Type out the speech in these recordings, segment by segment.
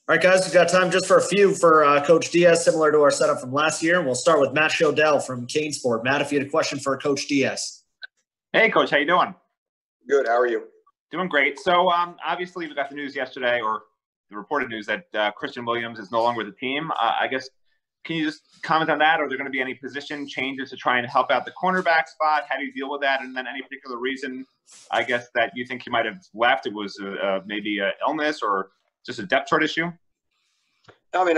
All right, guys, we've got time just for a few for Coach Diaz, similar to our setup from last year. We'll start with Matt Shodell from Canesport. Matt, if you had a question for Coach Diaz. Hey, Coach, how you doing? Good. How are you? Doing great. So, obviously, we got the news yesterday, or the reported news, that Christian Williams is no longer with the team. I guess, can you just comment on that? Are there going to be any position changes to try and help out the cornerback spot? How do you deal with that? And then any particular reason, I guess, that you think he might have left? It was maybe an illness or just a depth chart issue? I mean,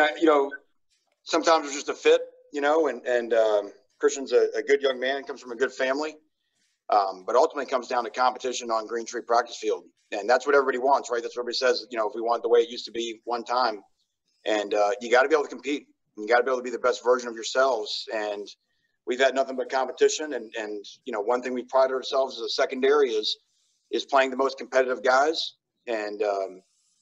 sometimes it's just a fit, and Christian's a good young man, comes from a good family. But ultimately it comes down to competition on Green Tree practice field. And that's what everybody wants, right? That's what everybody says, if we want the way it used to be one time. And you got to be able to compete. You got to be able to be the best version of yourselves. And we've had nothing but competition. And one thing we pride ourselves as a secondary is playing the most competitive guys. And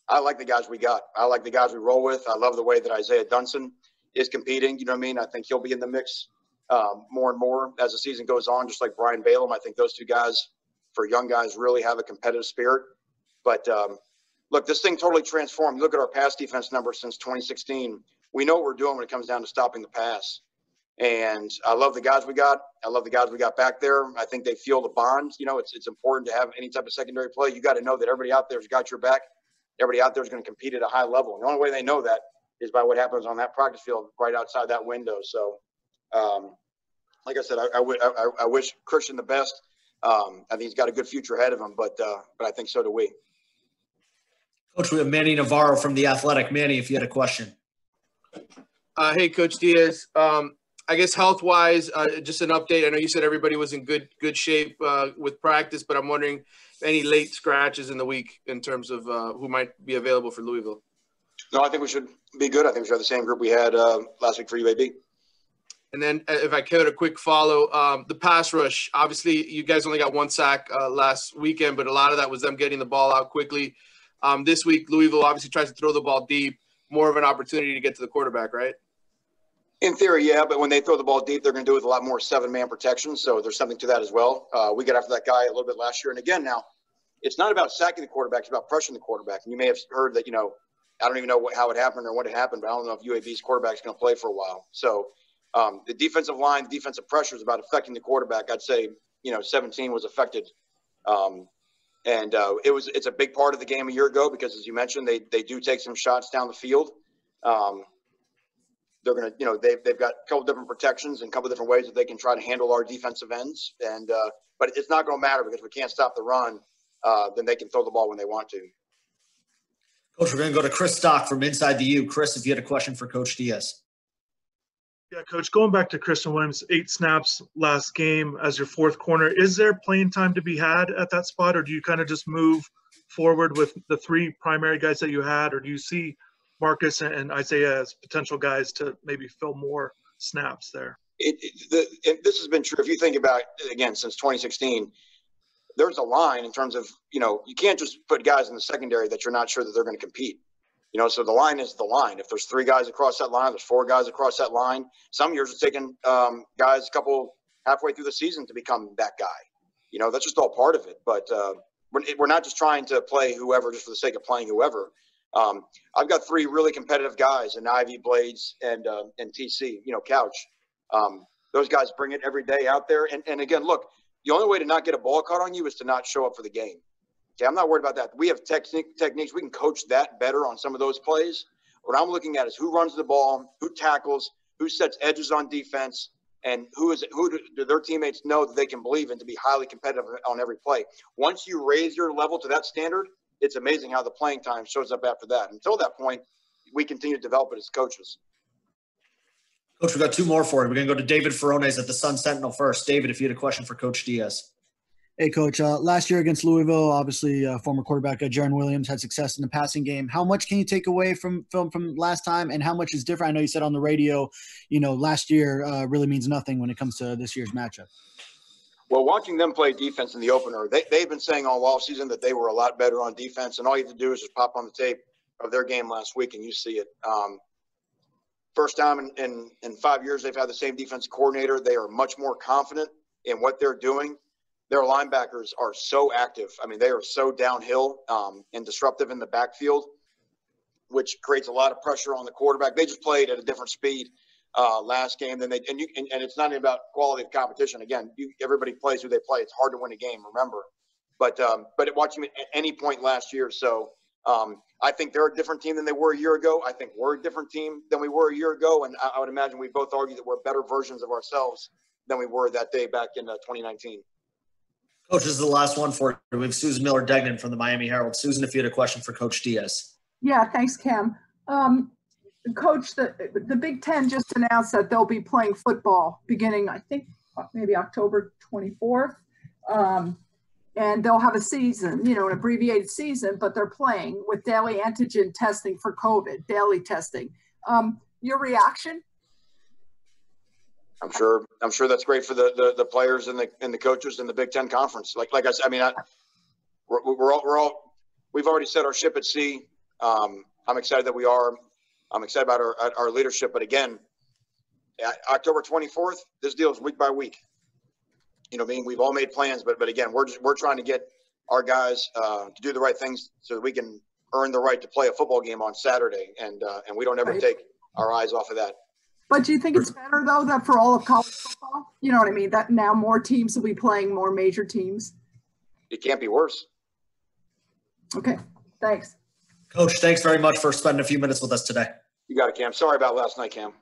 I like the guys we got. I like the guys we roll with. I love the way that Isaiah Dunson is competing. You know what I mean? I think he'll be in the mix more and more as the season goes on, just like Brian Balaam. I think those two guys, for young guys, really have a competitive spirit. But look, this thing totally transformed. Look at our pass defense numbers since 2016. We know what we're doing when it comes down to stopping the pass. And I love the guys we got. I love the guys we got back there. I think they feel the bond. It's important to have any type of secondary play. You got to know that everybody out there has got your back. Everybody out there is going to compete at a high level. And the only way they know that is by what happens on that practice field right outside that window. So, like I said, I wish Christian the best. I think he's got a good future ahead of him, but I think so do we. Coach, we have Manny Navarro from The Athletic. Manny, if you had a question. Hey, Coach Diaz. I guess health-wise, just an update. I know you said everybody was in good shape with practice, but I'm wondering any late scratches in the week in terms of who might be available for Louisville. No, I think we should be good. I think we should have the same group we had last week for UAB. And then if I could, a quick follow, the pass rush. Obviously, you guys only got one sack last weekend, but a lot of that was them getting the ball out quickly. This week, Louisville obviously tries to throw the ball deep, more of an opportunity to get to the quarterback, right? In theory, yeah, but when they throw the ball deep, they're going to do it with a lot more seven-man protection, so there's something to that as well. We got after that guy a little bit last year. And again, now, it's not about sacking the quarterback, it's about pressuring the quarterback. And you may have heard that, I don't even know how it happened or what happened, but I don't know if UAB's quarterback is going to play for a while. So the defensive line, the defensive pressure is about affecting the quarterback. I'd say, 17 was affected. It's a big part of the game a year ago because, as you mentioned, they do take some shots down the field. They're going to, they've got a couple different protections and a couple different ways that they can try to handle our defensive ends. But it's not going to matter because we can't stop the run. Then they can throw the ball when they want to. Coach, we're going to go to Chris Stock from InsideTheU. Chris, if you had a question for Coach Diaz. Yeah, Coach, going back to Christian Williams, 8 snaps last game as your fourth corner. Is there playing time to be had at that spot, or do you kind of just move forward with the 3 primary guys that you had, or do you see Marcus and Isaiah as potential guys to maybe fill more snaps there? This has been true. If you think about it, again, since 2016, there's a line in terms of, you can't just put guys in the secondary that you're not sure that they're going to compete. So the line is the line. If there's 3 guys across that line, there's 4 guys across that line. Some years it's taken guys a couple halfway through the season to become that guy. That's just all part of it. But we're not just trying to play whoever just for the sake of playing whoever. I've got 3 really competitive guys in Ivy, Blades, and TC, Couch. Those guys bring it every day out there. And again, look, the only way to not get a ball caught on you is to not show up for the game. Okay, I'm not worried about that. We have techniques. We can coach that better on some of those plays. What I'm looking at is who runs the ball, who tackles, who sets edges on defense, and who do their teammates know that they can believe in to be highly competitive on every play. Once you raise your level to that standard, it's amazing how the playing time shows up after that. Until that point, we continue to develop it as coaches. Coach, we've got 2 more for you. We're going to go to David Ferones at the Sun Sentinel first. David, if you had a question for Coach Diaz. Hey, Coach. Last year against Louisville, obviously former quarterback Jaron Williams had success in the passing game. How much can you take away from last time, and how much is different? I know you said on the radio, last year really means nothing when it comes to this year's matchup. Well, watching them play defense in the opener, they've been saying all offseason that they were a lot better on defense, and all you have to do is just pop on the tape of their game last week, and you see it. First time in 5 years they've had the same defense coordinator. They are much more confident in what they're doing. Their linebackers are so active. I mean, they are so downhill and disruptive in the backfield. which creates a lot of pressure on the quarterback. They just played at a different speed last game than and it's not even about quality of competition. Again, everybody plays who they play. It's hard to win a game, remember. But watching them at any point last year, so I think they're a different team than they were a year ago. I think we're a different team than we were a year ago, and I would imagine we both argue that we're better versions of ourselves than we were that day back in 2019. Coach, this is the last one for you. We have Susan Miller-Degnan from the Miami Herald. Susan, if you had a question for Coach Diaz. Yeah, thanks, Cam. Coach, the Big Ten just announced that they'll be playing football beginning, I think, maybe October 24th. And they'll have a season, an abbreviated season, but they're playing with daily antigen testing for COVID, daily testing. Your reaction? I'm sure that's great for the players and the coaches in the Big Ten Conference. Like I said, I mean, we've already set our ship at sea. I'm excited that we are. I'm excited about our leadership. But again, October 24th, this deal is week by week. We've all made plans, but again, we're trying to get our guys to do the right things so that we can earn the right to play a football game on Saturday, and we don't ever take our eyes off of that. But do you think it's better though that for all of college football, you know what I mean, that now more teams will be playing, more major teams? It can't be worse. Okay, thanks. Coach, thanks very much for spending a few minutes with us today. You got it, Cam. Sorry about last night, Cam.